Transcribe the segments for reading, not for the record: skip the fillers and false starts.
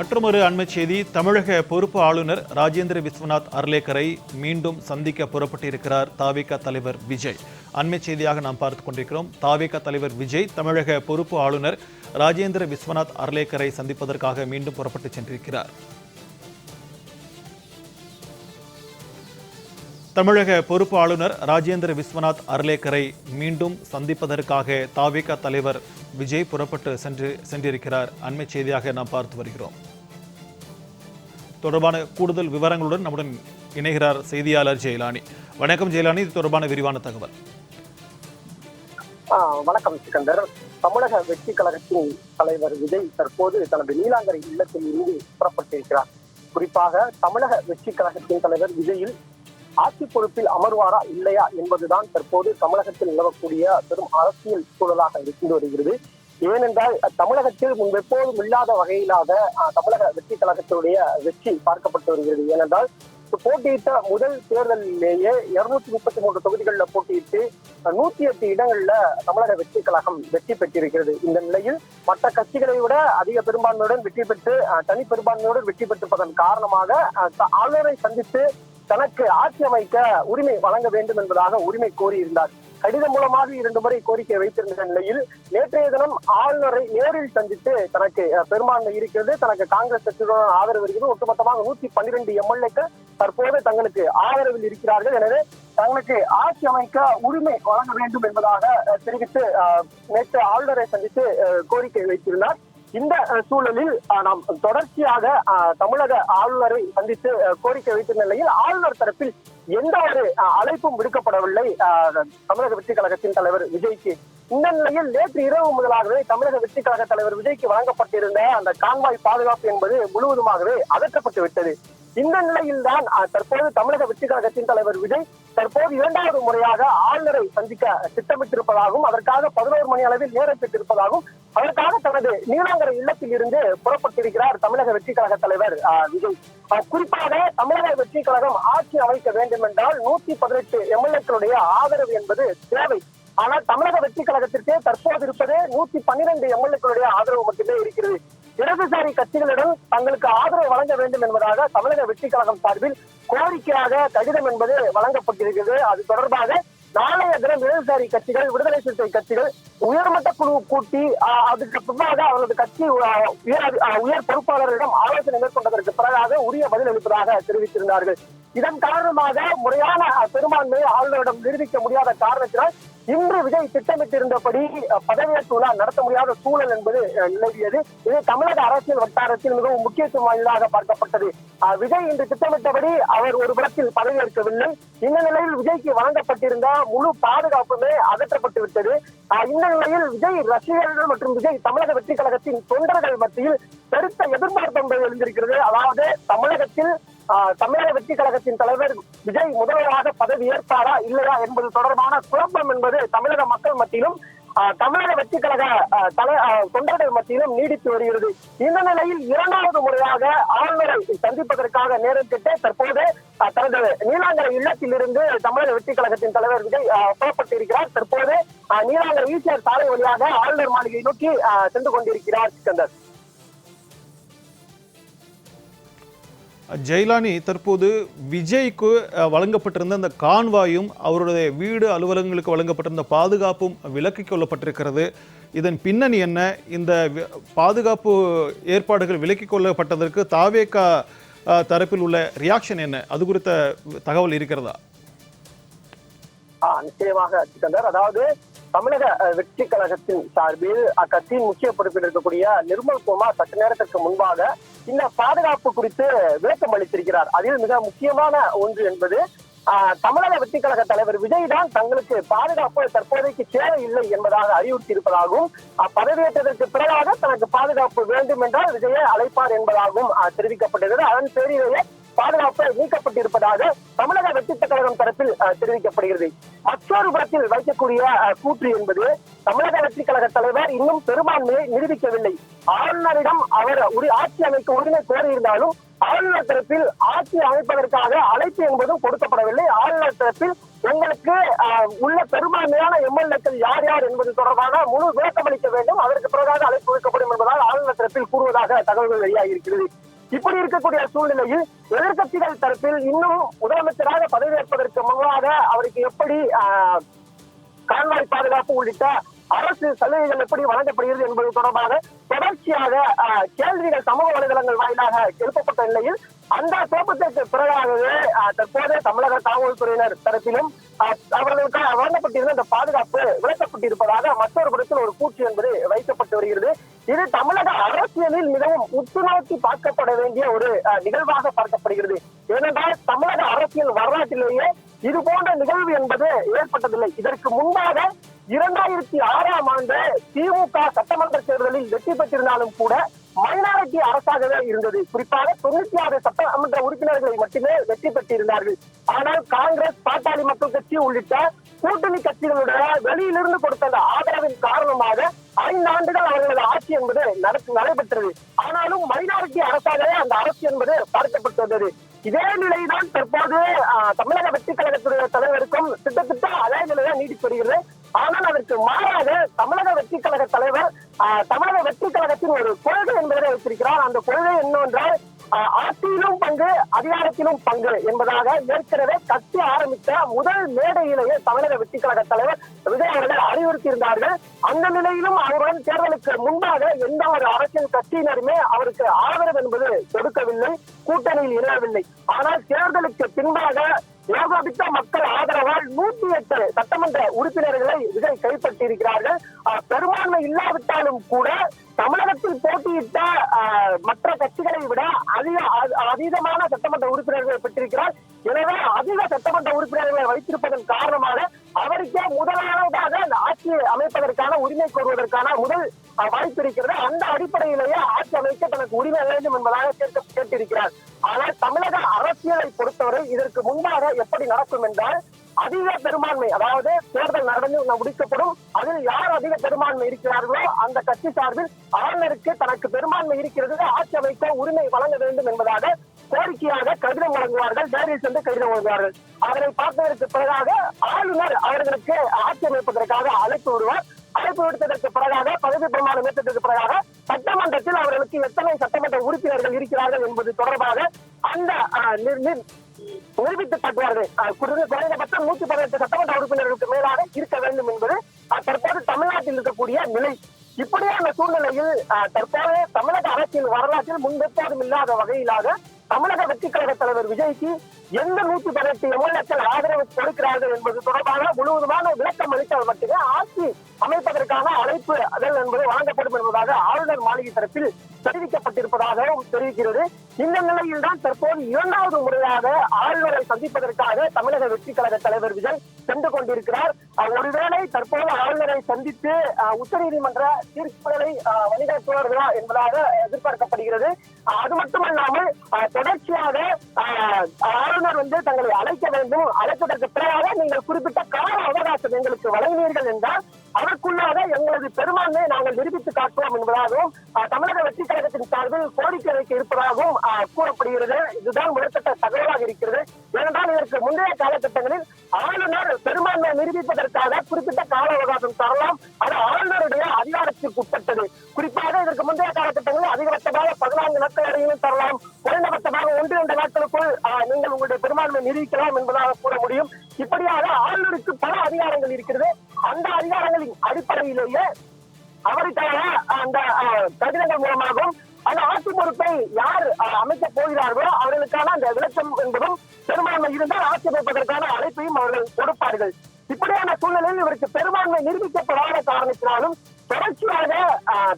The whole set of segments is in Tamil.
மற்றொரு அண்மை செய்தி. தமிழக பொறுப்பு ஆளுநர் ராஜேந்திர விஸ்வநாத் அர்லேக்கரை மீண்டும் சந்திக்க புறப்பட்டிருக்கிறார் தாவேகா தலைவர் விஜய். அண்மை செய்தியாக நாம் பார்த்துக் கொண்டிருக்கிறோம். தாவேகா தலைவர் விஜய் தமிழக பொறுப்பு ஆளுநர் ராஜேந்திர விஸ்வநாத் அர்லேக்கரை சந்திப்பதற்காக மீண்டும் புறப்பட்டு சென்றிருக்கிறார். தமிழக பொறுப்பு ஆளுநர் ராஜேந்திர விஸ்வநாத் அர்லேக்கரை மீண்டும் சந்திப்பதற்காக தாவேகா தலைவர் விஜய் புறப்பட்டு சென்றிருக்கிறார். அண்மை செய்தியாக நாம் பார்த்து வருகிறோம். தொடர்பான கூடுதல் விவரங்களுடன் நம்முடன் இணைகிறார் செய்தியாளர் ஜெயலானி. வணக்கம் ஜெயலானி, இது தொடர்பான விரிவான தகவல். வணக்கம் சிக்கந்தர். தமிழக வெற்றி கழகத்தின் தலைவர் விஜய் தற்போது தனது நீலாங்கரை இல்லத்தில் இருந்து புறப்பட்டிருக்கிறார். குறிப்பாக தமிழக வெற்றி கழகத்தின் தலைவர் விஜயில் ஆட்சி பொறுப்பில் அமர்வாரா இல்லையா என்பதுதான் தற்போது தமிழகத்தில் நிலவக்கூடிய பெரும் அரசியல் சூழலாக இருந்து வருகிறது. ஏனென்றால் தமிழகத்தில் முன்பெப்போதும் இல்லாத வகையிலாக தமிழக வெற்றி கழகத்தினுடைய வெற்றி பார்க்கப்பட்டு வருகிறது. ஏனென்றால் போட்டியிட்ட முதல் தேர்தலிலேயே 233 தொகுதிகளில் போட்டியிட்டு 108 இடங்கள்ல தமிழக வெற்றி கழகம் வெற்றி பெற்றிருக்கிறது. இந்த நிலையில் மற்ற கட்சிகளை விட அதிக பெரும்பான்மையுடன் வெற்றி பெற்று தனி பெரும்பான்மையுடன் வெற்றி பெற்றிருப்பதன் காரணமாக ஆளுநரை சந்தித்து தனக்கு ஆட்சி அமைக்க உரிமை வழங்க வேண்டும் என்பதாக உரிமை கோரியிருந்தார். கடிதம் மூலமாக 2 முறை கோரிக்கை வைத்திருந்த நிலையில் நேற்றைய தினம் ஆளுநரை நேரில் சந்தித்து தனக்கு பெரும்பான்மை இருக்கிறது, தனக்கு காங்கிரஸ் கட்சியுடன் ஆதரவு இருக்கிறது, ஒட்டுமொத்தமாக 112 எம்எல்ஏக்கள் தற்போது தங்களுக்கு ஆதரவில் இருக்கிறார்கள், எனவே தங்களுக்கு ஆட்சி அமைக்க உரிமை வழங்க வேண்டும் என்பதாக தெரிவித்து நேற்று ஆளுநரை சந்தித்து கோரிக்கை வைத்திருந்தார். இந்த சூழலில் நாம் தொடர்ச்சியாக தமிழக ஆளுநரை சந்தித்து கோரிக்கை வைத்திருந்த நிலையில் ஆளுநர் தரப்பில் எந்த ஒரு அழைப்பும் விடுக்கப்படவில்லை தமிழக வெற்றி கழகத்தின் தலைவர் விஜய்க்கு. இந்த நிலையில் நேற்று இரவு முதலாகவே தமிழக வெற்றி கழக தலைவர் விஜய்க்கு வழங்கப்பட்டிருந்த அந்த கான்வாய் பாதுகாப்பு என்பது முழுவதுமாகவே அகற்றப்பட்டு விட்டது. இந்த நிலையில் தான் தற்போது தமிழக வெற்றி கழகத்தின் தலைவர் விஜய் தற்போது 2வது முறையாக ஆளுநரை சந்திக்க திட்டமிட்டிருப்பதாகவும் அதற்காக 11 மணி அளவில் நேரம் பெற்றிருப்பதாகவும் அதற்காக தனது நீலாங்கரை இல்லத்தில் இருந்து புறப்பட்டிருக்கிறார் தமிழக வெற்றி கழக தலைவர் விஜய். குறிப்பாக தமிழக வெற்றி கழகம் ஆட்சி அமைக்க வேண்டும் என்றால் 118 எம்எல்ஏக்களுடைய ஆதரவு என்பது தேவை. ஆனால் தமிழக வெற்றி கழகத்திற்கு தற்போது இருப்பது 112 எம்எல்ஏக்களுடைய ஆதரவு மட்டுமே இருக்கிறது. இடதுசாரி கட்சிகளிடம் தங்களுக்கு ஆதரவு வழங்க வேண்டும் என்பதாக தமிழக வெற்றி கழகம் சார்பில் கோரிக்கையாக கடிதம் என்பது வழங்கப்பட்டிருக்கிறது. அது தொடர்பாக நாளைய தினம் இடதுசாரி கட்சிகள், விடுதலை சிறுத்தை கட்சிகள் உயர்மட்ட குழு கூட்டி அதுக்கு பிறகாக அவரது கட்சி உயர் பொறுப்பாளர்களிடம் ஆலோசனை மேற்கொண்டதற்கு பிறகாக உரிய பதில் அளிப்பதாக தெரிவித்திருந்தார்கள். இதன் காரணமாக முறையான பெரும்பான்மையை ஆளுநரிடம் நிரூபிக்க முடியாத காரணத்தினால் இன்று விஜய் திட்டமிட்டிருந்தபடி பதவியேற்பு விழா நடத்த முடியாத சூழல் என்பது நிலவியது. இது தமிழக அரசியல் வட்டாரத்தில் மிகவும் முக்கியத்துவம் வாய்ந்ததாக பார்க்கப்பட்டது. விஜய் இன்று திட்டமிட்டபடி அவர் ஒரு புறத்தில் பதவியேற்கவில்லை. இந்த நிலையில் விஜய்க்கு வழங்கப்பட்டிருந்த முழு பாதுகாப்புமே அகற்றப்பட்டு விட்டது. இந்த நிலையில் விஜய் ரசிகர்கள் மற்றும் விஜய் தமிழக வெற்றி கழகத்தின் தொண்டர்கள் மத்தியில் பெருத்த எதிர்பார்ப்பு என்பது எழுந்திருக்கிறது. அதாவது தமிழகத்தில் தமிழக வெற்றி கழகத்தின் தலைவர் விஜய் முதல்வராக பதவி ஏற்பாரா இல்லையா என்பது தொடர்பான குழப்பம் என்பது தமிழக மக்கள் மத்தியிலும் தமிழக வெற்றி கழக தொண்டர்கள் மத்தியிலும் நீடித்து வருகிறது. இந்த நிலையில் 2வது முறையாக ஆளுநரை சந்திப்பதற்காக நேரம் கேட்டு தற்போது தனது நீலாங்கரை இல்லத்தில் இருந்து தமிழக வெற்றி கழகத்தின் தலைவர் விஜய் புறப்பட்டிருக்கிறார். தற்போது நீலாங்கரை ஈசிஆர் சாலை வழியாக ஆளுநர் மாளிகை நோக்கி சென்று கொண்டிருக்கிறார். சிக்கந்தர். ஜெயலானி, தற்போது விஜய்க்கு வழங்கப்பட்டிருந்த அந்த கான்வாயும் அவருடைய வீடு அலுவலகங்களுக்கு வழங்கப்பட்டிருந்த பாதுகாப்பும் விலக்கிக் கொள்ளப்பட்டிருக்கிறது. இதன் பின்னணி என்ன? இந்த பாதுகாப்பு ஏற்பாடுகள் விலக்கிக் கொள்ளப்பட்டதற்கு தாவேகா தரப்பில் உள்ள ரியாக்ஷன் என்ன? அது குறித்த தகவல் இருக்கிறதா? நிச்சயமாக சிக்கந்தர். அதாவது தமிழக வெற்றி கழகத்தின் சார்பில் அக்கட்சியின் முக்கிய பொறுப்பில் இருக்கக்கூடிய நிர்மல் குமார் சற்று நேரத்திற்கு முன்பாக இந்த பாதுகாப்பு குறித்து விளக்கம் அளித்திருக்கிறார். அதில் மிக முக்கியமான ஒன்று என்பது தமிழக வெற்றி கழக தலைவர் விஜய் தான் தங்களுக்கு பாதுகாப்பு தற்போதைக்கு தேவையில்லை என்பதாக அறிவுறுத்தி இருப்பதாகவும் பதவியேற்றதற்கு பிறகாக தனக்கு பாதுகாப்பு வேண்டும் என்றால் விஜயை அழைப்பார் என்பதாகவும் தெரிவிக்கப்பட்டிருக்கிறது. அதன் பேரிலேயே பாதுகாப்பு நீக்கப்பட்டிருப்பதாக தமிழக வெற்றி கழகம் தரப்பில் தெரிவிக்கப்படுகிறது. மற்றொரு புறத்தில் வைக்கக்கூடிய கூற்று என்பது தமிழக வெற்றி கழக தலைவர் இன்னும் பெரும்பான்மையை நிரூபிக்கவில்லை. ஆளுநரிடம் அவர் ஆட்சி அமைக்க உரிமை கோரியிருந்தாலும் ஆளுநர் தரப்பில் ஆட்சி அமைப்பதற்காக அழைப்பு என்பதும் கொடுக்கப்படவில்லை. ஆளுநர் தரப்பில் எங்களுக்கு உள்ள பெரும்பான்மையான எம்எல்ஏக்கள் யார் யார் என்பது தொடர்பாக முழு விளக்கம் அளிக்க வேண்டும், அதற்கு பிறகாக அழைப்பு விடுக்கப்படும் என்பதால் ஆளுநர் ஆளுநர் தரப்பில் கூறுவதாக தகவல்கள் வெளியாகி இருக்கிறது. இப்படி இருக்கக்கூடிய சூழ்நிலையில் எதிர்கட்சிகள் தரப்பில் இன்னும் முதலமைச்சராக பதவியேற்பதற்கு முன்பாக அவருக்கு எப்படி கான்வாய் பாதுகாப்பு உள்ளிட்ட அரசு சலுகைகள் எப்படி வழங்கப்படுகிறது என்பது தொடர்பாக தொடர்ச்சியாக கேள்விகள் சமூக வலைதளங்கள் வாயிலாக எழுப்பப்பட்ட நிலையில் அந்த குழப்பத்திற்கு பிறகாகவே தற்போது தமிழக காவல்துறையினர் தரப்பிலும் அவர்களுக்கு வழங்கப்பட்டிருந்த அந்த பாதுகாப்பு விளக்கப்பட்டிருப்பதாக மற்றொரு புறத்தில் ஒரு கூற்று என்பது வைக்கப்பட்டு வருகிறது. இது தமிழக அரசியலில் மிகவும் உற்றுநோக்கி பார்க்கப்பட வேண்டிய ஒரு நிகழ்வாக பார்க்கப்படுகிறது. ஏனென்றால் தமிழக அரசியல் வரலாற்றிலேயே இது போன்ற நிகழ்வு என்பது ஏற்பட்டதில்லை. இதற்கு முன்பாக 2006ஆம் ஆண்டு திமுக சட்டமன்ற தேர்தலில் வெற்றி பெற்றிருந்தாலும் கூட மைனாரிட்டி அரசாகவே இருந்தது. குறிப்பாக 96 சட்டமன்ற உறுப்பினர்களை மட்டுமே வெற்றி பெற்றிருந்தார்கள். ஆனால் காங்கிரஸ், பாட்டாளி மக்கள் கட்சி உள்ளிட்ட கூட்டணி கட்சிகளுடைய வெளியிலிருந்து கொடுத்த அந்த ஆதரவின் காரணமாக 5 ஆண்டுகள் அவர்களது ஆட்சி என்பது நடைபெற்றது. ஆனாலும் மைனாரிட்டி அரசாகவே அந்த அரசு என்பது பார்க்கப்பட்டு வந்தது. இதே நிலைதான் தற்போது தமிழக வெற்றி கழகத்துடைய தலைவருக்கும் திட்டத்திட்ட அதே நிலையை நீடித்து வருகிறது. ஆனால் அதற்கு மாறாக தமிழக வெற்றி கழக தலைவர் தமிழக வெற்றி கழகத்தின் ஒரு கொள்கை என்பதை வைத்திருக்கிறார். அந்த கொள்கை என்னவென்றால் ஆட்சியிலும் பங்கு, அதிகாரத்திலும் பங்கு என்பதாக ஏற்கனவே கட்சி ஆரம்பித்த முதல் மேடையிலேயே தமிழக வெற்றி கழக தலைவர் விஜய் அவர்கள் அறிவுறுத்தி இருந்தார்கள். அந்த நிலையிலும் அவருடன் தேர்தலுக்கு முன்பாக எந்த ஒரு அரசியல் கட்சியினருமே அவருக்கு ஆதரவு என்பது கொடுக்கவில்லை, கூட்டணியில் இணையவில்லை. ஆனால் தேர்தலுக்கு பின்பாக ஏகோபித்த மக்கள் ஆதரவால் 108 சட்டமன்ற உறுப்பினர்களை விஜய் கைப்பற்றி இருக்கிறார்கள். பெரும்பான்மை இல்லாவிட்டாலும் கூட தமிழகத்தில் போட்டியிட்ட மற்ற கட்சிகளை விட அதீதமான சட்டமன்ற உறுப்பினர்களை பெற்றிருக்கிறார். எனவே அதிக சட்டமன்ற உறுப்பினர்களை வைத்திருப்பதன் காரணமாக அவருக்கே முதலாவதாக ஆட்சி அமைப்பதற்கான உரிமை கோருவதற்கான முதல் வாய்ப்பு இருக்கிறது. அந்த அடிப்படையிலேயே ஆட்சி அமைக்க தனக்கு உரிமை வேண்டும் என்பதாக கேட்டிருக்கிறார். ஆனால் தமிழக அரசியலை பொறுத்தவரை இதற்கு முன்பாக எப்படி நடக்கும் என்றால் அதிக பெரும்பான்மை, அதாவது தேர்தல் நடந்து முடிக்கப்படும், அதில் யார் அதிக பெரும்பான்மை இருக்கிறார்களோ அந்த கட்சி சார்பில் ஆளுநருக்கு தனக்கு பெரும்பான்மை இருக்கிறது, ஆட்சி அமைக்க உரிமை வழங்க வேண்டும் என்பதாக கோரிக்கையாக கடிதம் வழங்குவார்கள், டைரியில் சென்று கடிதம் வழங்குவார்கள். அதனை பார்த்ததற்கு பிறகாக ஆளுநர் அவர்களுக்கு ஆட்சி அமைப்பதற்காக அழைப்பு விடுவார். அழைப்பு விடுத்ததற்கு பிறகாக பதவி பிரமாணம் ஏற்றதற்கு பிறகாக சட்டமன்றத்தில் அவர்களுக்கு எத்தனை சட்டமன்ற உறுப்பினர்கள் இருக்கிறார்கள் என்பது தொடர்பாக அந்த நிரூபித்து காட்டுவார்கள். குறைந்தபட்சம் 118 சட்டமன்ற உறுப்பினர்களுக்கு மேலாக இருக்க வேண்டும் என்பது தற்போது தமிழ்நாட்டில் இருக்கக்கூடிய நிலை. இப்படியான சூழ்நிலையில் தற்போது தமிழக அரசியல் வரலாற்றில் முன்பெப்போதும் இல்லாத வகையிலாக தமிழக வெற்றி கழக தலைவர் விஜய்க்கு எந்த 118 எம்எல்ஏக்கள் ஆதரவு கொடுக்கிறார்கள் என்பது தொடர்பாக முழுவதுமான விளக்கம் அளித்தால் மட்டுமே ஆட்சி அமைப்பதற்கான அழைப்பு அதல் என்பது வழங்கப்படும் என்பதாக ஆளுநர் மாளிகை தரப்பில் தெரிவிக்கப்பட்டிருப்பதாகவும் தெரிவிக்கிறது. இந்த நிலையில் தான் தற்போது 2வது முறையாக ஆளுநரை சந்திப்பதற்காக தமிழக வெற்றி கழக தலைவர் விஜய் சென்று கொண்டிருக்கிறார். ஒருவேளை தற்போது ஆளுநரை சந்தித்து உச்சநீதிமன்ற தீர்ப்புகளை வழிகாட்டுவார்களா என்பதாக எதிர்பார்க்கப்படுகிறது. அது மட்டுமல்லாமல் தொடர்ச்சியாக ஆளுநர் தங்களை அழைக்க வேண்டும், அழைப்பதற்கு பிறகாக நீங்கள் குறிப்பிட்ட கால அவகாசம் எங்களுக்கு வழங்கினீர்கள் என்றால் அதற்குள்ளாக எங்களது பெரும்பான்மையை நாங்கள் நிரூபித்து காட்டுவோம் என்பதாகவும் தமிழக வெற்றி கழகத்தின் சார்பில் கோரிக்கை வைக்க இருப்பதாகவும் கூறப்படுகிறது. இதுதான் முதற்கட்ட தகவலாக இருக்கிறது. ஏனென்றால் இதற்கு முந்தைய காலகட்டங்களில் ஆளுநர் பெரும்பான்மையை நிரூபிப்பதற்காக குறிப்பிட்ட கால அவகாசம் தரலாம், அது ஆளுநருடைய அதிகாரத்திற்கு உட்பட்டது. குறிப்பாக இதற்கு முந்தைய காலகட்டங்களில் அதிகபட்சமாக 14 நாட்கள் வரையிலும் தரலாம், குறைந்தபட்சமாக 1-2 நாட்களுக்குள் நீங்கள் உங்களுடைய பெரும்பான்மை நிரூபிக்கலாம் என்பதாக கூற முடியும். இப்படியாக ஆளுநருக்கு பல அதிகாரங்கள் இருக்கிறது. அந்த அதிகாரங்களின் அடிப்படையிலேயே அவருக்கான அந்த கடிதங்கள் மூலமாகவும் அந்த ஆட்சி பொறுப்பை யார் அமைக்கப் போகிறார்களோ அவர்களுக்கான அந்த விளக்கம் என்பதும் பெரும்பான்மை இருந்தால் ஆட்சி அமைப்பதற்கான அழைப்பையும் அவர்கள் கொடுப்பார்கள். இப்படியான சூழ்நிலையில் இவருக்கு பெரும்பான்மை நிரூபிக்கப்படாத காரணத்தினாலும் தொடர்ச்சியாக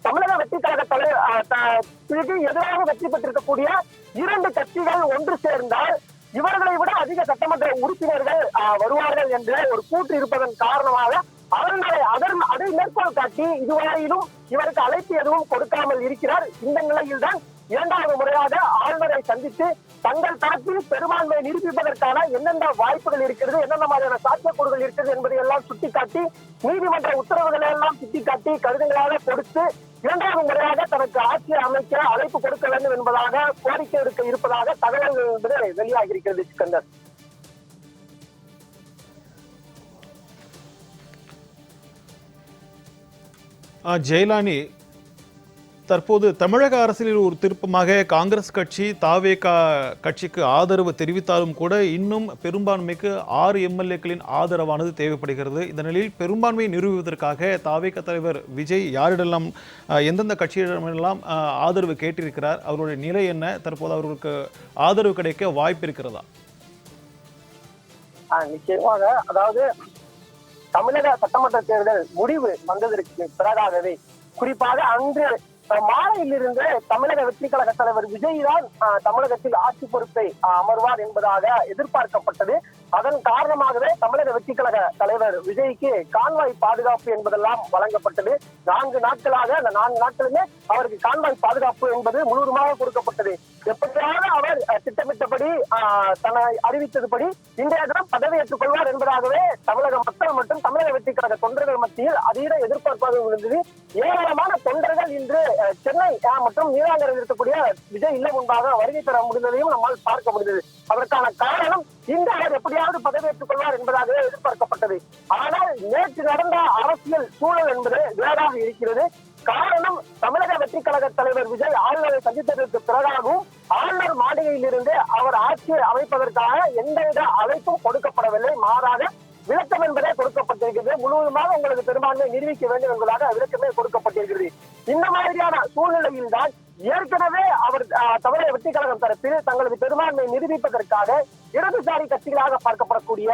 தமிழக வெற்றி கழக தலைவருக்கு எதிராக வெற்றி பெற்றிருக்கக்கூடிய 2 கட்சிகள் ஒன்று சேர்ந்தால் இவர்களை விட அதிக சட்டமன்ற உறுப்பினர்கள் வருவார்கள் என்ற ஒரு கூற்று இருப்பதன் காரணமாக அதை மேற்கோள் காட்டி இதுவரையிலும் இவருக்கு அழைப்பு எதுவும் கொடுக்காமல் இருக்கிறார். இந்த நிலையில் தான் 2வது முறையாக ஆளுநரை சந்தித்து தங்கள் தரப்பில் பெரும்பான்மையை நிரூபிப்பதற்கான எந்தெந்த வாய்ப்புகள் இருக்கிறது, எந்தெந்த மாதிரியான சாத்தியக்கூறுகள் இருக்கிறது என்பதை எல்லாம் சுட்டிக்காட்டி நீதிமன்ற உத்தரவுகளை எல்லாம் சுட்டிக்காட்டி கடிதங்களாக கொடுத்து 2வது முறையாக தனக்கு ஆட்சியை அமைக்க அழைப்பு கொடுக்க வேண்டும் என்பதாக கோரிக்கை எடுக்க இருப்பதாக தகவல்கள் என்பது வெளியாகி இருக்கிறது. சிக்கந்தர், ஜெயலானி, தற்போது தமிழக அரசியலில் ஒரு திருப்பமாக காங்கிரஸ் கட்சி தாவேகா கட்சிக்கு ஆதரவு தெரிவித்தாலும் கூட இன்னும் பெரும்பான்மைக்கு 6 எம்எல்ஏக்களின் ஆதரவானது தேவைப்படுகிறது. இந்த நிலையில் பெரும்பான்மையை நிறுவுவதற்காக தாவேகா தலைவர் விஜய் யாரிடெல்லாம் எந்தெந்த கட்சியிடமெல்லாம் ஆதரவு கேட்டிருக்கிறார், அவருடைய நிலை என்ன, தற்போது அவர்களுக்கு ஆதரவு கிடைக்க வாய்ப்பு இருக்கிறதா? நிச்சயமாக, அதாவது தமிழக சட்டமன்ற தேர்தல் முடிவு வந்ததற்கு பிறகாகவே, குறிப்பாக அன்று மாலையிலிருந்து தமிழக வெற்றி கழக தலைவர் விஜய் தான் தமிழகத்தில் ஆட்சி பொறுப்பை அமர்வார் என்பதாக எதிர்பார்க்கப்பட்டது. அதன் காரணமாகவே தமிழக வெற்றி கழக தலைவர் விஜய்க்கு கான்வாய் பாதுகாப்பு என்பதெல்லாம் வழங்கப்பட்டது. 4 நாட்களாக அந்த 4 நாட்களுமே அவருக்கு கான்வாய் பாதுகாப்பு என்பது முழுவதுமாக கொடுக்கப்பட்டது. எப்படியாக அவர் திட்டமிட்டபடி தன்னை அறிவித்ததுபடி இன்றைய தினம் பதவியேற்றுக் கொள்வார் என்பதாகவே தமிழக மக்கள் மற்றும் தமிழக வெற்றி கழக தொண்டர்கள் மத்தியில் அதீத எதிர்பார்ப்பாக இருந்தது. ஏராளமான தொண்டர்கள் இன்று சென்னை மற்றும் நீலாங்கரையில் இருக்கக்கூடிய விஜய் இல்லம் முன்பாக வருகை பெற முடிந்ததையும் நம்மால் பார்க்க முடிந்தது. அதற்கான காரணம் இன்று அவர் எப்படியாவது பதவியேற்றுக் கொள்வார் என்பதாகவே எதிர்பார்க்கப்பட்டது. ஆனால் நேற்று நடந்த அரசியல் சூழல் என்பது வேறாக இருக்கிறது. காரணம், தமிழக வெற்றி கழக தலைவர் விஜய் ஆளுநரை சந்தித்ததற்கு பிறகாகவும் ஆளுநர் மாளிகையில் இருந்து அவர் ஆட்சியை அமைப்பதற்காக எந்தவித அழைப்பும் கொடுக்கப்படவில்லை. மாறாக விளக்கம் என்பதே கொடுக்கப்பட்டிருக்கிறது. முழுவதுமாக உங்களுக்கு பெரும்பான்மை நிரூபிக்க வேண்டும் என்பதாக விளக்கமே கொடுக்கப்பட்டிருக்கிறது. இந்த மாதிரியான சூழ்நிலையில் தான் ஏற்கனவே அவர் தமிழக வெற்றி கழகம் தரப்பில் தங்களது பெரும்பான்மையை நிரூபிப்பதற்காக இடதுசாரி கட்சிகளாக பார்க்கப்படக்கூடிய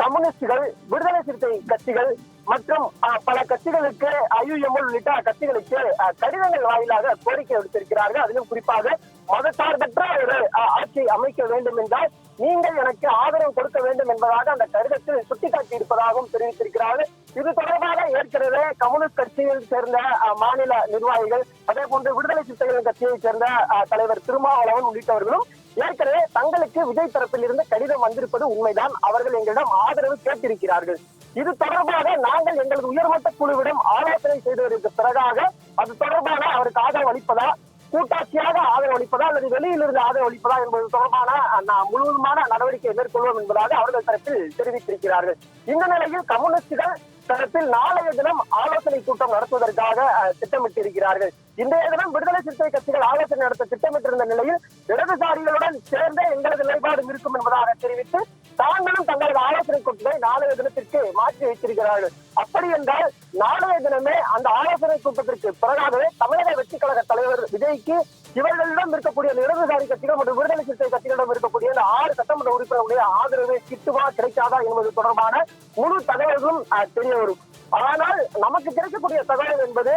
கம்யூனிஸ்டுகள், விடுதலை சிறுத்தை கட்சிகள் மற்றும் பல கட்சிகளுக்கு IUM உள்ளிட்ட கட்சிகளுக்கு கடிதங்கள் வாயிலாக கோரிக்கை விடுத்திருக்கிறார்கள். அதிலும் குறிப்பாக மதசார்பற்ற ஒரு ஆட்சி அமைக்க வேண்டும் என்றால் நீங்கள் எனக்கு ஆதரவு கொடுக்க வேண்டும் என்பதாக அந்த கடிதத்தில் சுட்டிக்காட்டி இருப்பதாகவும் தெரிவித்திருக்கிறார்கள். இது தொடர்பாக ஏற்கனவே கம்யூனிஸ்ட் கட்சியை சேர்ந்த மாநில நிர்வாகிகள், அதே போன்று விடுதலை சிறுத்தைகள் கட்சியை சேர்ந்த தலைவர் திருமாவளவன் உள்ளிட்டவர்களும் ஏற்கனவே தங்களுக்கு விஜய் தரப்பில் இருந்து கடிதம் வந்திருப்பது உண்மைதான். அவர்கள் எங்களிடம் ஆதரவு கேட்டிருக்கிறார்கள். இது தொடர்பாக நாங்கள் எங்களது உயர்மட்ட குழுவிடம் ஆலோசனை செய்ததற்கு பிறகாக அது தொடர்பாக அவருக்கு ஆதரவு அளிப்பதா, கூட்டாட்சியாக ஆதரவு அளிப்பதா அல்லது வெளியிலிருந்து ஆதரவு அளிப்பதா என்பது தொடர்பான முழுவதுமான நடவடிக்கை மேற்கொள்வோம் என்பதாக அவர்கள் தரப்பில் தெரிவித்திருக்கிறார்கள். இந்த நிலையில் கம்யூனிஸ்டுகள் தரப்பில் நாளைய தினம் ஆலோசனை கூட்டம் நடத்துவதற்காக திட்டமிட்டிருக்கிறார்கள். இன்றைய தினம் விடுதலை சிறுத்தை கட்சிகள் ஆலோசனை நடத்த திட்டமிட்டிருந்த நிலையில் இடதுசாரிகளுடன் சேர்ந்தே எங்களது நிலைப்பாடு இருக்கும் என்பதாக தெரிவித்து தாங்களும் தங்களது ஆலோசனை கூட்டத்தை நாளைய தினத்திற்கு மாற்றி வைத்திருக்கிறார்கள். அப்படி என்றால் நாளைய தினமே அந்த ஆலோசனை கூட்டத்திற்கு பிறகாகவே தமிழக வெற்றி கழக தலைவர் விஜய்க்கு இவர்களிடம் இருக்கக்கூடிய இடதுசாரி கட்சிகள் மற்றும் விடுதலை சிறுத்தை கட்சிகளிடம் இருக்கக்கூடிய 6 சட்டமன்ற உறுப்பினர்களுடைய ஆதரவு கிட்டுவா கிடைக்காதா என்பது தொடர்பான முழு தகவல்களும் தெரிய வரும். ஆனால் நமக்கு கிடைக்கக்கூடிய தகவல் என்பது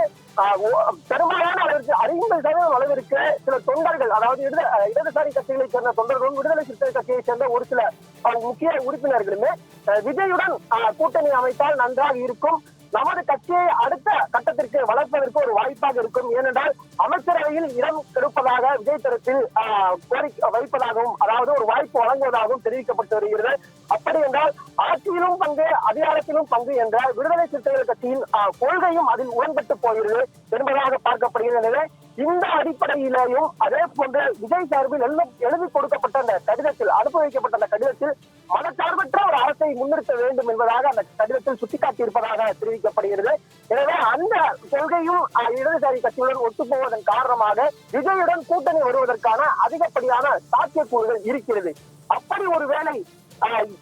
பெரும்பாலான அளவிற்கு 50% அளவிற்கு சில தொண்டர்கள், அதாவது இடதுசாரி கட்சிகளை சேர்ந்த தொண்டர்களும் விடுதலை சிறுத்தை கட்சியை சேர்ந்த ஒரு சில முக்கிய உறுப்பினர்களுமே விஜயுடன் கூட்டணி அமைத்தால் நன்றாக இருக்கும், நமது கட்சியை அடுத்த கட்டத்திற்கு வளர்ப்பதற்கு ஒரு வாய்ப்பாக இருக்கும். ஏனென்றால் அமைச்சரவையில் இடம் கொடுப்பதாக விஜய் தரப்பில் கோரிக்கை வைப்பதாகவும், அதாவது ஒரு வாய்ப்பு வழங்குவதாகவும் தெரிவிக்கப்பட்டு வருகிறது. அப்படி என்றால் ஆட்சியிலும் பங்கு, அதிகாரத்திலும் பங்கு என்ற விடுதலை சிறுத்தைகள் கட்சியின் கொள்கையும் அதில் உடன்பட்டு போகிறது என்பதாக பார்க்கப்படுகிறது. இந்த அடிப்படையிலேயும் அதே போன்று விஜய் சார்பில் எழுதி கொடுக்கப்பட்ட அந்த கடிதத்தில், அனுப்பி வைக்கப்பட்ட அந்த கடிதத்தில் மதச்சார்பற்ற ஒரு அரசை முன்னிறுத்த வேண்டும் என்பதாக அந்த கடிதத்தில் சுட்டிக்காட்டியிருப்பதாக தெரிவிக்கப்படுகிறது. எனவே அந்த கொள்கையும் இடதுசாரி கட்சியுடன் ஒத்துப்போவதன் காரணமாக விஜயுடன் கூட்டணி வருவதற்கான அதிகப்படியான சாத்தியக்கூறுகள் இருக்கிறது. அப்படி ஒரு வேளை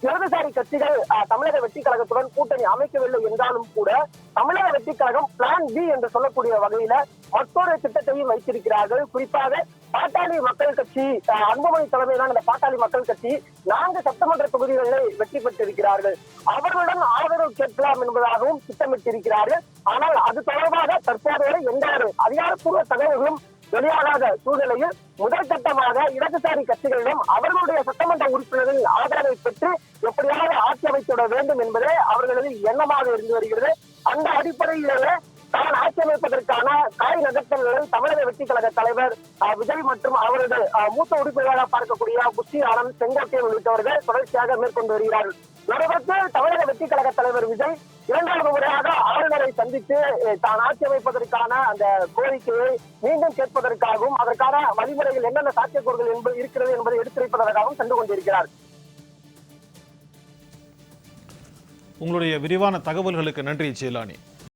இடதுசாரி கட்சிகள் தமிழக வெற்றி கழகத்துடன் கூட்டணி அமைக்கவில்லை என்றாலும் கூட தமிழக வெற்றி கழகம் பிளான் பி என்று சொல்லக்கூடிய வகையில மற்றொரு திட்டத்தையும் வைத்திருக்கிறார்கள். குறிப்பாக பாட்டாளி மக்கள் கட்சி, அன்புமணி தலைமையிலான இந்த பாட்டாளி மக்கள் கட்சி 4 சட்டமன்ற தொகுதிகளில் வெற்றி பெற்றிருக்கிறார்கள். அவர்களுடன் ஆதரவு கேட்கலாம் என்பதாகவும் திட்டமிட்டிருக்கிறார்கள். ஆனால் அது தொடர்பாக தற்போது வரை எந்த ஒரு அதிகாரப்பூர்வ தகவல்களும் வெளியாகாத சூழ்நிலையில் முதற்கட்டமாக இடதுசாரி கட்சிகளிடம் அவர்களுடைய சட்டமன்ற உறுப்பினர்களின் ஆதரவை பெற்று எப்படியாவது ஆட்சி அமைத்துவிட வேண்டும் என்பதே அவர்களது எண்ணமாக இருந்து வருகிறது. அந்த அடிப்படையிலேயே தான் ஆட்சி அமைப்பதற்கான காய் நகர்த்தல்களை தமிழக வெற்றி கழக தலைவர் விஜய் மற்றும் அவரது மூத்த உறுப்பினராக பார்க்கக்கூடிய புஷி ஆனந்த், செங்கோட்டையன் உள்ளிட்டவர்கள் தொடர்ச்சியாக மேற்கொண்டு வருகிறார்கள். ஒருபுறத்தில் தமிழக வெற்றி கழக தலைவர் விஜய் 2வது முறையாக ஆளுநரை சந்தித்து தான் ஆட்சி அமைப்பதற்கான அந்த கோரிக்கையை மீண்டும் கேட்பதற்காகவும் அதற்கான வழிமுறைகள் என்னென்ன சாத்தியக்கூறுகள் இருக்கிறது என்பதை எடுத்துரைப்பதற்காகவும் சென்று கொண்டிருக்கிறார். உங்களுடைய விரிவான தகவல்களுக்கு நன்றி சேலானி.